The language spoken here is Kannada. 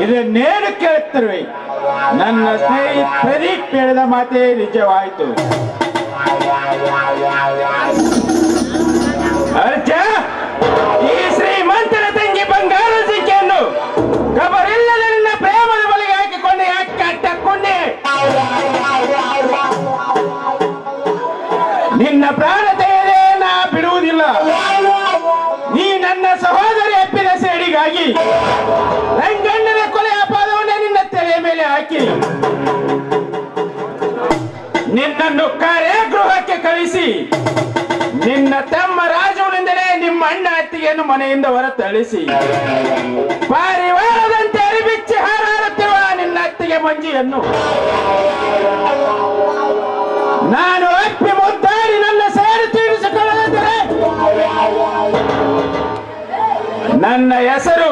ಇದನ್ನೇನು ಕೇಳುತ್ತಿರುವೆ? ನನ್ನ ಸ್ನೇಹಿತ ಪ್ರದೀಪ್ ಹೇಳಿದ ಮಾತೇ ನಿಜವಾಯಿತು. ಅರ್ಜ, ಈ ಶ್ರೀಮಂತನ ತಂಗಿ ಬಂಗಾರ ಸಿಕ್ಕೆಯನ್ನು ಕಬರಿಲ್ಲದ ನಿನ್ನ ಪ್ರೇಮದ ಬಳಿಗೆ ಹಾಕಿಕೊಂಡು ಯಾಕೆ ಕಟ್ಟಕೊಂಡೆ? ನಿನ್ನ ಪ್ರಾಣ ತೆಗೆದೇ ನಾ ಬಿಡುವುದಿಲ್ಲ. ನೀ ನನ್ನ ಸಹೋದರಿ ಅಪ್ಪಿನ ಸೇಡಿಗಾಗಿ ರಂಗಣ್ಣನ ಕೊಲೆ ಅಪರಾಧವನ್ನೇ ನಿನ್ನ ತಲೆಯ ಮೇಲೆ ಹಾಕಿ ನಿನ್ನನ್ನು ಕಾರ್ಯಗೃಹಕ್ಕೆ ಕಳಿಸಿ ನಿನ್ನ ತಮ್ಮ ರಾಜುವಿನಿಂದಲೇ ನಿಮ್ಮ ಅಣ್ಣ ಅತ್ತಿಗೆಯನ್ನು ಮನೆಯಿಂದ ಹೊರ ತಳಿಸಿ ಪಾರಿವಾಳದಂತೆ ಅರಿಬಿಚ್ಚಿ ಹಾರಾಡುತ್ತಿರುವ ನಿನ್ನ ಅತ್ತಿಗೆ ಮಂಜಿಯನ್ನು ನಾನು ಅಪ್ಪಿ ಮುದ್ದಾಡಿ ನನ್ನ ಸೇಡು ತೀರಿಸಿಕೊಳ್ಳದಿದ್ದರೆ ನನ್ನ ಹೆಸರು